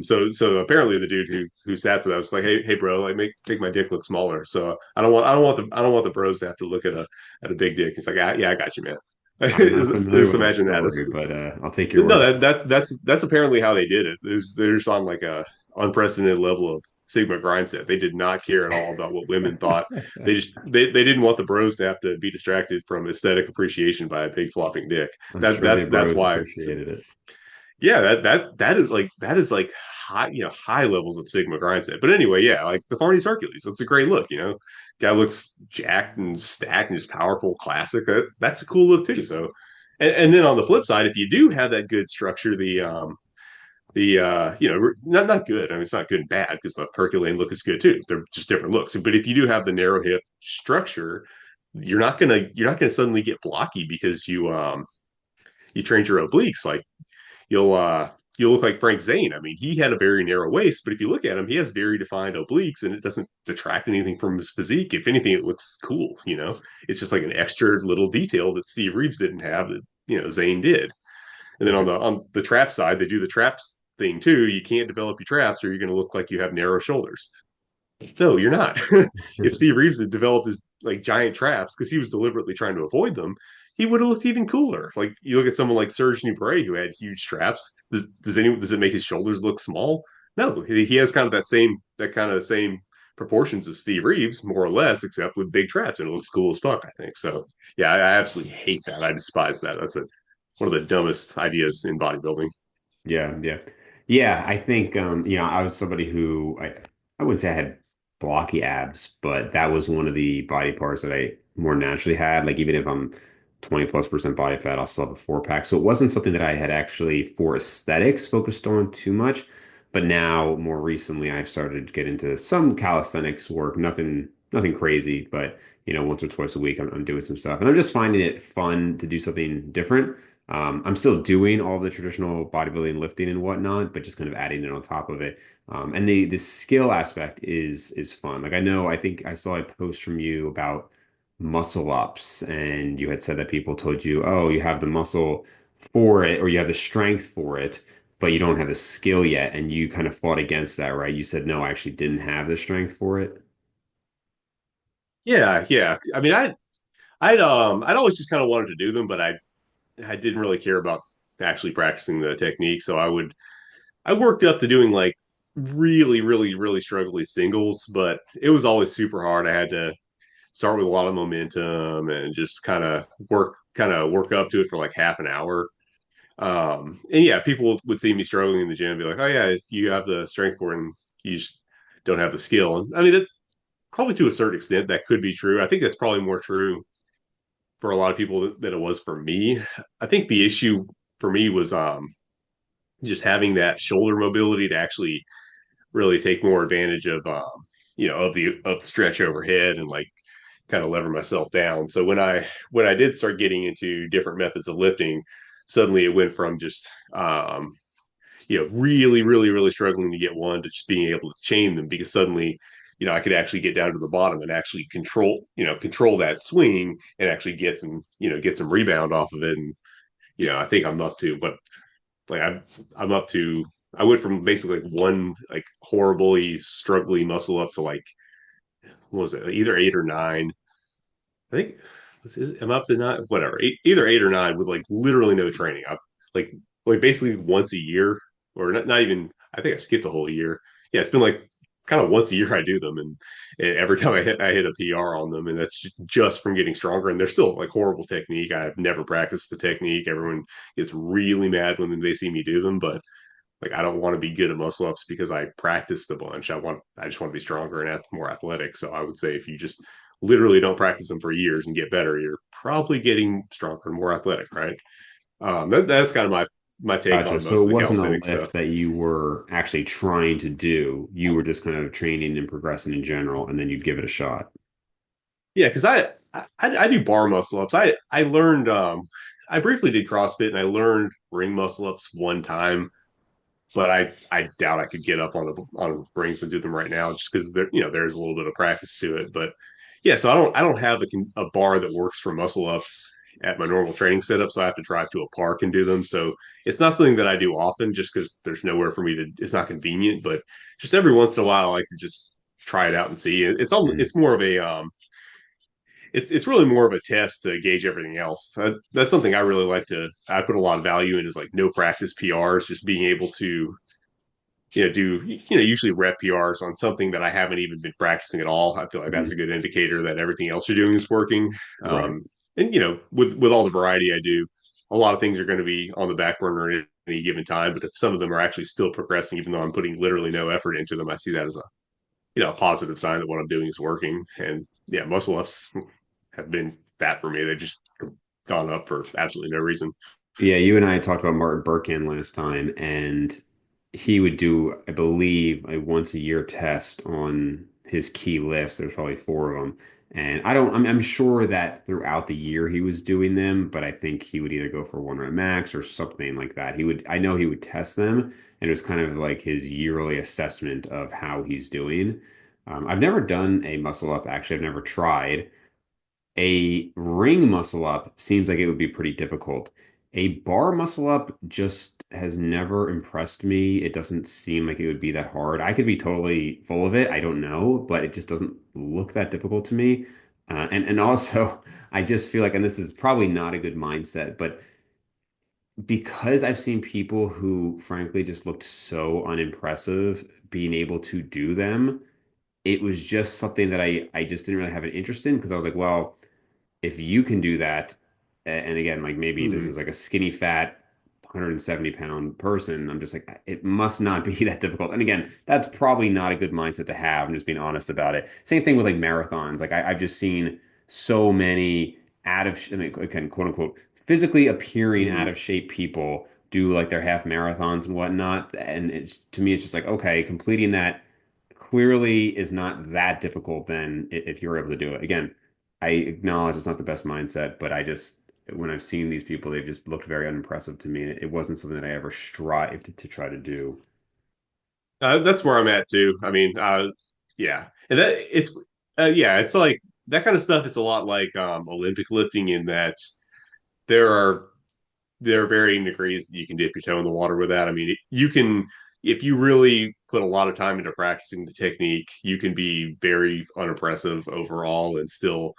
So apparently the dude who sat for that was like, hey bro, like make my dick look smaller. So I don't want the bros to have to look at a big dick. He's like, yeah, I got you, man. I'm not familiar Just with that imagine that. story, but I'll take your No, word. that's apparently how they did it. They're just on like a unprecedented level of Sigma grind set. They did not care at all about what women thought. They didn't want the bros to have to be distracted from aesthetic appreciation by a big flopping dick. I'm That sure the that's bros why. appreciated it. Yeah, that is like high levels of Sigma grind set. But anyway, yeah, like the Farnese Hercules. It's a great look. Guy looks jacked and stacked and just powerful, classic. That's a cool look too. So, and then on the flip side, if you do have that good structure, not good. I mean, it's not good and bad because the Herculean look is good too. They're just different looks. But if you do have the narrow hip structure, you're not gonna suddenly get blocky because you trained your obliques. Like you'll look like Frank Zane. I mean, he had a very narrow waist, but if you look at him, he has very defined obliques, and it doesn't detract anything from his physique. If anything, it looks cool. It's just like an extra little detail that Steve Reeves didn't have that Zane did. And then on Right. the trap side, they do the traps thing too. You can't develop your traps, or you're going to look like you have narrow shoulders. No, you're not. If Steve Reeves had developed his like giant traps because he was deliberately trying to avoid them, he would have looked even cooler. Like you look at someone like Serge Nubret who had huge traps. Does it make his shoulders look small? No, he has kind of that kind of same proportions as Steve Reeves, more or less, except with big traps, and it looks cool as fuck. I think so. Yeah, I absolutely hate that. I despise that. That's one of the dumbest ideas in bodybuilding. Yeah, yeah. Yeah, I think I was somebody who I wouldn't say I had blocky abs, but that was one of the body parts that I more naturally had. Like even if I'm 20+% body fat, I'll still have a four pack. So it wasn't something that I had actually for aesthetics focused on too much. But now more recently I've started to get into some calisthenics work, nothing crazy, but once or twice a week I'm doing some stuff. And I'm just finding it fun to do something different. I'm still doing all the traditional bodybuilding, lifting and whatnot, but just kind of adding it on top of it. And the skill aspect is fun. Like I think I saw a post from you about muscle ups, and you had said that people told you, oh, you have the muscle for it, or you have the strength for it, but you don't have the skill yet. And you kind of fought against that, right? You said, no, I actually didn't have the strength for it. Yeah, yeah. I mean, I'd always just kind of wanted to do them, but I didn't really care about actually practicing the technique. So I worked up to doing like really, really, really struggly singles, but it was always super hard. I had to start with a lot of momentum and just kind of work up to it for like half an hour. And yeah, people would see me struggling in the gym and be like, "Oh yeah, you have the strength for it, and you just don't have the skill." And I mean, probably to a certain extent that could be true. I think that's probably more true for a lot of people than it was for me. I think the issue for me was just having that shoulder mobility to actually really take more advantage of of the stretch overhead and like kind of lever myself down. So when I did start getting into different methods of lifting, suddenly it went from just really, really, really struggling to get one to just being able to chain them because suddenly, I could actually get down to the bottom and actually control that swing and actually get some rebound off of it. And, I think I'm up to, but like I'm up to, I went from basically like one like horribly struggly muscle up to like, what was it, either eight or nine. I think I'm up to nine, whatever, either eight or nine with like literally no training. I like like basically once a year, or not even. I think I skipped the whole year. Yeah, it's been like kind of once a year I do them, and every time I hit a PR on them, and that's just from getting stronger. And they're still like horrible technique. I've never practiced the technique. Everyone gets really mad when they see me do them, but like I don't want to be good at muscle ups because I practiced a bunch. I just want to be stronger and more athletic. So I would say if you just literally don't practice them for years and get better, you're probably getting stronger and more athletic, right? That's kind of my take Gotcha. on So most it of the wasn't a calisthenics lift stuff. that you were actually trying to do. You were just kind of training and progressing in general, and then you'd give it a shot. Yeah, because I do bar muscle ups. I learned I briefly did CrossFit and I learned ring muscle ups one time, but I doubt I could get up on rings and do them right now just because there's a little bit of practice to it. But yeah, so I don't have a bar that works for muscle ups at my normal training setup, so I have to drive to a park and do them. So it's not something that I do often just because there's nowhere for me to. It's not convenient, but just every once in a while, I like to just try it out and see. Mm. It's more of a it's really more of a test to gauge everything else. That's something I really like to. I put a lot of value in is like no practice PRs, just being able to do usually rep PRs on something that I haven't even been practicing at all. I feel like that's a Mhm. good indicator that everything else you're doing is working. Right. And with all the variety I do, a lot of things are going to be on the back burner at any given time. But if some of them are actually still progressing, even though I'm putting literally no effort into them, I see that as a positive sign that what I'm doing is working. And yeah, muscle ups have been that for me. They've just gone up for absolutely no reason. Yeah, you and I talked about Martin Burkhan last time, and he would do, I believe, a once a year test on his key lifts. There's probably four of them. And I'm sure that throughout the year he was doing them, but I think he would either go for one rep max or something like that. I know he would test them, and it was kind of like his yearly assessment of how he's doing. I've never done a muscle up, actually, I've never tried. A ring muscle up seems like it would be pretty difficult. A bar muscle up just has never impressed me. It doesn't seem like it would be that hard. I could be totally full of it. I don't know, but it just doesn't look that difficult to me. And also, I just feel like, and this is probably not a good mindset, but because I've seen people who, frankly, just looked so unimpressive being able to do them, it was just something that I just didn't really have an interest in because I was like, well, if you can do that, and again, like maybe this Hmm. is like a skinny, fat, 170-pound person, I'm just like, it must not be that difficult. And again, that's probably not a good mindset to have. I'm just being honest about it. Same thing with like marathons. Like I've just seen so many I mean, again, quote unquote, physically appearing out Hmm. of shape people do like their half marathons and whatnot. And it's to me, it's just like, okay, completing that clearly is not that difficult then if you're able to do it. Again, I acknowledge it's not the best mindset, but I just when I've seen these people, they've just looked very unimpressive to me. And it wasn't something that I ever strived to try to do. That's where I'm at too. I mean, yeah, and that yeah, it's like that kind of stuff. It's a lot like Olympic lifting in that there are there are varying degrees that you can dip your toe in the water with that. I mean, you can if you really put a lot of time into practicing the technique, you can be very unimpressive overall and still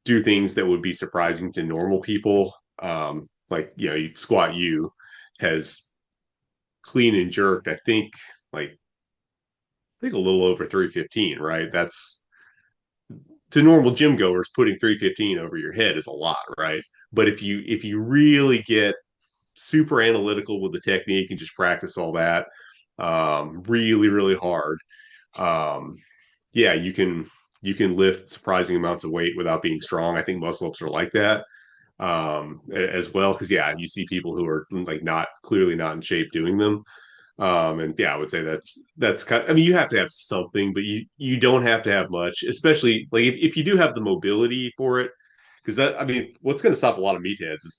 do things that would be surprising to normal people. Like squat U has clean and jerked. I think a little over 315, right? That's to normal gym goers, putting 315 over your head is a lot, right? But if you really get super analytical with the technique and just practice all that really really hard, um, yeah, you can lift surprising amounts of weight without being strong. I think muscle ups are like that as well because yeah, you see people who are like not clearly not in shape doing them. And yeah, I would say that's kind of, I mean, you have to have something, but you don't have to have much, especially like if you do have the mobility for it. Because that, I mean, what's going to stop a lot of meatheads is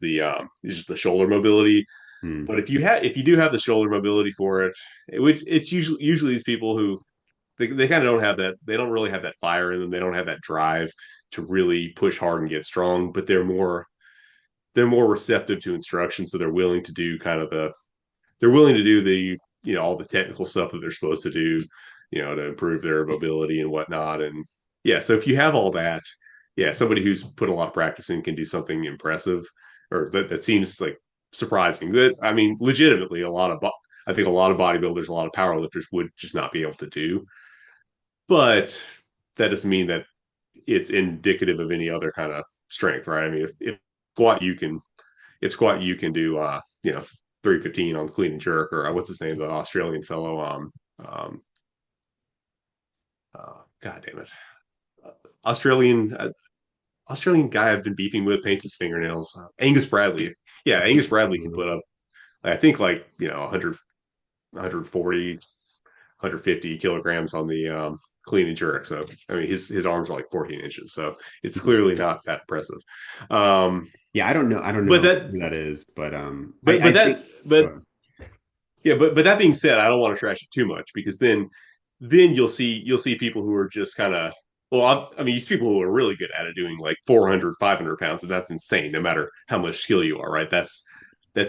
just the shoulder mobility. Hmm. But if you do have the shoulder mobility for it, which it's usually these people who they kind of don't have that, they don't really have that fire in them, they don't have that drive to really push hard and get strong, but they're more receptive to instruction, so they're willing to do all the technical stuff that they're supposed to do, to improve their mobility and whatnot. And yeah, so if you have all that, yeah, somebody who's put a lot of practice in can do something impressive, or that seems like surprising. That I mean, legitimately, I think a lot of bodybuilders, a lot of powerlifters would just not be able to do. But that doesn't mean that it's indicative of any other kind of strength, right? I mean, if squat you can if squat you can do 315 on the clean and jerk, or what's his name, the Australian fellow, um god damn it, uh, australian uh, Australian guy I've been beefing with paints his fingernails, Angus Bradley. Yeah, Angus Bradley can put up, I think, like 100 140 150 kilograms on the clean and jerk. So I mean his arms are like 14 inches, so it's clearly not that impressive. um Yeah, I don't know. I don't but know that who that is, but but I but that think. but Uh, Yeah, but that being said, I don't want to trash it too much because then you'll see people who are just kind of, well, I mean, these people who are really good at it doing like 400, 500 pounds, and that's insane no matter how much skill you are, right? That's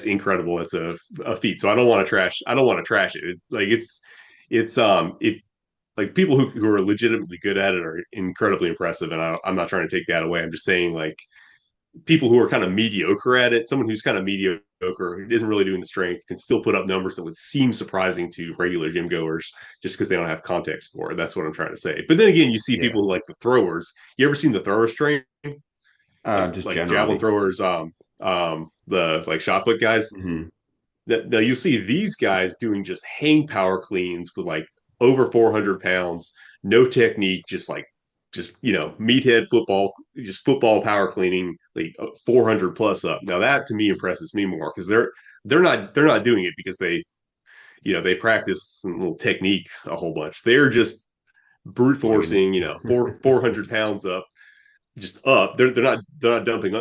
incredible. That's a feat. So I don't want to trash it. Like it like people who are legitimately good at it are incredibly impressive, and I'm not trying to take that away. I'm just saying, like, people who are kind of mediocre at it, someone who's kind of mediocre, who isn't really doing the strength, can still put up numbers that would seem surprising to regular gym goers just because they don't have context for it. That's what I'm trying to say. But then again, you see yeah, people like the throwers. You ever seen the throwers train? just Like javelin generally. throwers, the like shot put guys. Hmm. That now you see these guys doing just hang power cleans with like over 400 pounds, no technique, just meathead football, just football power cleaning, like 400 plus up. Now that to me impresses me more because they're not doing it because they practice some little technique a whole bunch. They're just brute Slinging. forcing, 400 pounds up, just up. They're not jumping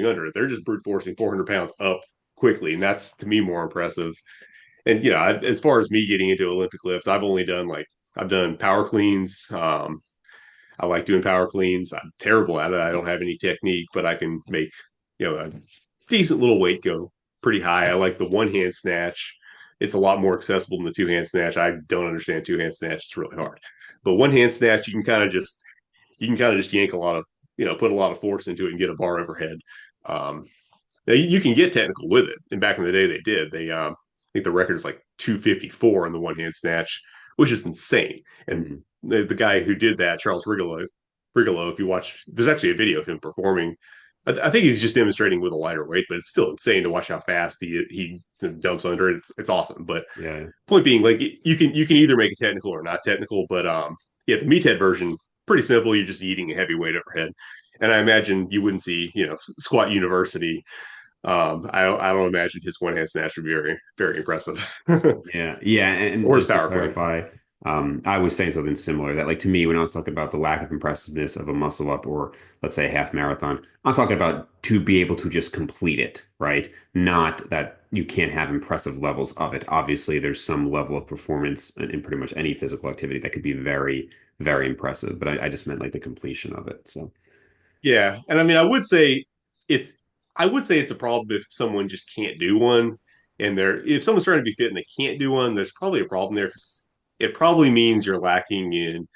under it. They're just brute forcing 400 pounds up quickly, and that's to me more impressive. And as far as me getting into Olympic lifts, I've done power cleans. I like doing power cleans. I'm terrible at it. I don't have any technique, but I can make you know decent little weight go pretty high. I like the one hand snatch. It's a lot more accessible than the two hand snatch. I don't understand two hand snatch. It's really hard. But one hand snatch, you can kind of just yank a lot of, put a lot of force into it and get a bar overhead. Um, Now you can get technical with it, and back in the day they did. I think the record is like 254 on the one hand snatch, which is insane. And Mhm. the guy who did that, Charles Rigolo, if you watch, there's actually a video of him performing. I think he's just demonstrating with a lighter weight, but it's still insane to watch how fast he dumps under it. It's awesome. But Yeah. point being, like you can either make it technical or not technical. But yeah, the meathead version pretty simple. You're just eating a heavy weight overhead, and I imagine you wouldn't see Squat University. I don't imagine his one hand snatch would be very, very impressive. Yeah, yeah, and Or his just to power clean. clarify, I was saying something similar that, like, to me, when I was talking about the lack of impressiveness of a muscle up or let's say a half marathon, I'm talking about to be able to just complete it, right? Not that you can't have impressive levels of it. Obviously, there's some level of performance in pretty much any physical activity that could be very, very impressive, but I just meant like the completion of it. So, Yeah, and I mean, it's I would say it's a problem if someone just can't do one, and they're if someone's trying to be fit and they can't do one, there's probably a problem there because it probably means you're lacking in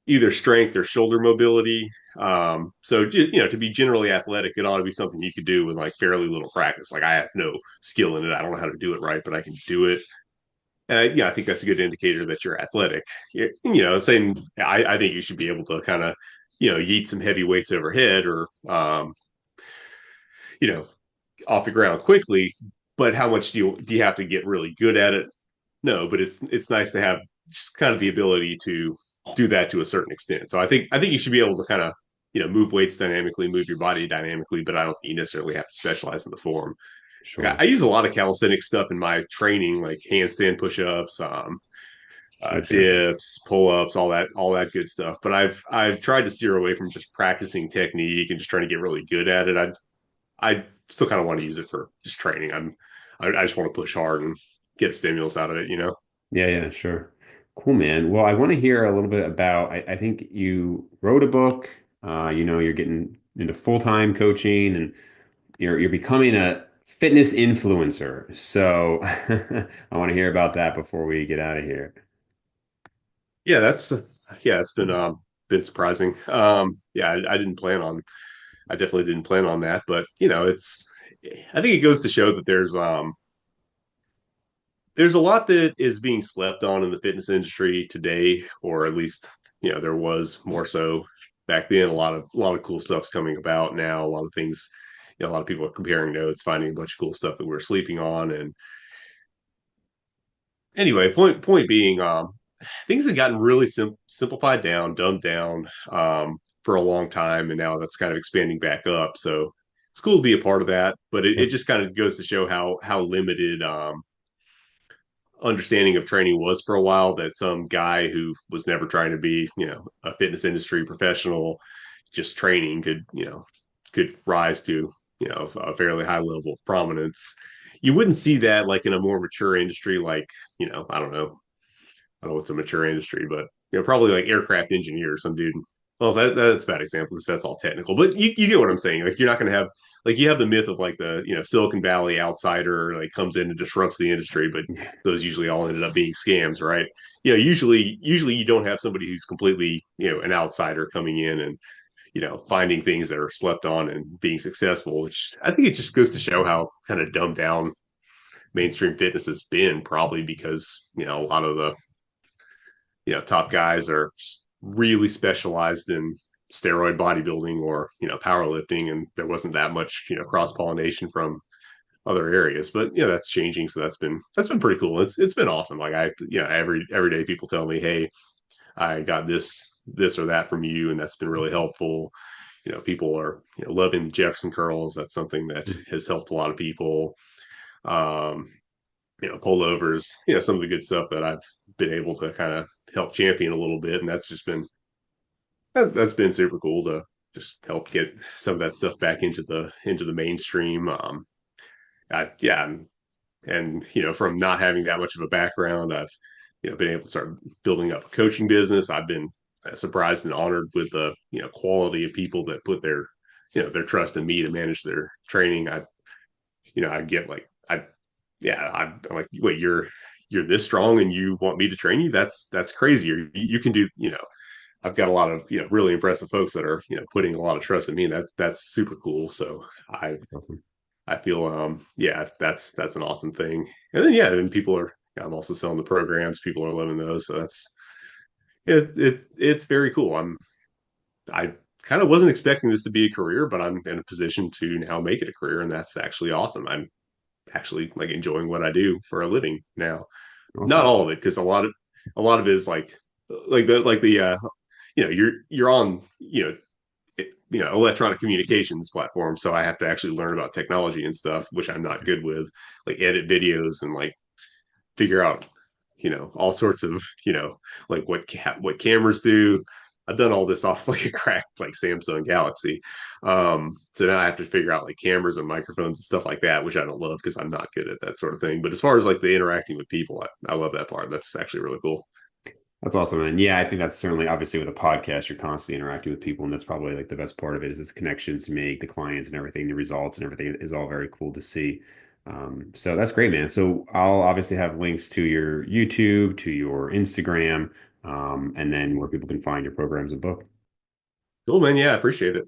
either strength or shoulder mobility. So to be generally athletic, it ought to be something you could do with like fairly little practice. Like I have no skill in it, I don't know how to do it right, but I can do it. And I think that's a good indicator that you're athletic. Saying I think you should be able to kind of, yeet some heavy weights overhead or, you know, off the ground quickly. But how much do you have to get really good at it? No, but it's nice to have just kind of the ability to do that to a certain extent. So I think you should be able to kind of, move weights dynamically, move your body dynamically, but I don't think you necessarily have to specialize in the form. Like sure. I use a lot of calisthenics stuff in my training, like handstand push-ups, Gotcha. dips, pull-ups, all that good stuff. But I've tried to steer away from just practicing technique and just trying to get really good at it. I still kind of want to use it for just training. I just want to push hard and get a stimulus out of it. Yeah, yeah, sure. Cool, man. Well, I want to hear a little bit about, I think you wrote a book, you're getting into full-time coaching and you're becoming a fitness influencer. So I want to hear about that before we get out of here. Yeah, it's been surprising. Yeah, I definitely didn't plan on that, but I think it goes to show that there's a lot that is being slept on in the fitness industry today, or at least there was more so back then. A lot of cool stuff's coming about now. A lot of things, a lot of people are comparing notes, finding a bunch of cool stuff that we're sleeping on. And anyway, point being, things have gotten really simplified down, dumbed down for a long time, and now that's kind of expanding back up. So it's cool to be a part of that, but it Yeah. just kind of goes to show how limited understanding of training was for a while. That some guy who was never trying to be, a fitness industry professional, just training could rise to a fairly high level of prominence. You wouldn't see that like in a more mature industry, like I don't know what's a mature industry, but probably like aircraft engineer or some dude. Well, that's a bad example because that's all technical. But you get what I'm saying. Like you're not going to have like you have the myth of like the Silicon Valley outsider like comes in and disrupts the industry, but those usually all ended up being scams, right? Usually you don't have somebody who's completely an outsider coming in and finding things that are slept on and being successful. Which I think it just goes to show how kind of dumbed down mainstream fitness has been, probably because a lot of the top guys are really specialized in steroid bodybuilding or powerlifting, and there wasn't that much cross pollination from other areas. But that's changing, so that's been pretty cool. It's been awesome. Like I every day people tell me, hey, I got this or that from you, and that's been really helpful. People are loving the Jefferson curls. That's something that has helped a lot of people. Um, pullovers, some of the good stuff that I've been able to kind of help champion a little bit, and that's been super cool to just help get some of that stuff back into the mainstream. Yeah, and from not having that much of a background, I've been able to start building up a coaching business. I've been surprised and honored with the quality of people that put their trust in me to manage their training. I get like yeah, I'm like, wait, you're this strong and you want me to train you? That's crazy. Or you can do, I've got a lot of, really impressive folks that are, putting a lot of trust in me. And that's super cool. So I That's awesome. I feel yeah, that's an awesome thing. And then yeah, then people are I'm also selling the programs, people are loving those. So it's very cool. I kind of wasn't expecting this to be a career, but I'm in a position to now make it a career, and that's actually awesome. I'm actually like enjoying what I do for a living now. Not Awesome. all of it, because a lot of it is like the you're on electronic communications platform, so I have to actually learn about technology and stuff, which I'm not good with, like edit videos and like figure out all sorts of like what cameras do. I've done all this off like a cracked like Samsung Galaxy. So now I have to figure out like cameras and microphones and stuff like that, which I don't love because I'm not good at that sort of thing. But as far as like the interacting with people, I love that part. That's actually really cool. That's awesome. And yeah, I think that's certainly obviously with a podcast, you're constantly interacting with people. And that's probably like the best part of it is the connections you make, the clients and everything, the results and everything is all very cool to see. So that's great, man. So I'll obviously have links to your YouTube, to your Instagram, and then where people can find your programs and book. Cool, man. Yeah, I appreciate it.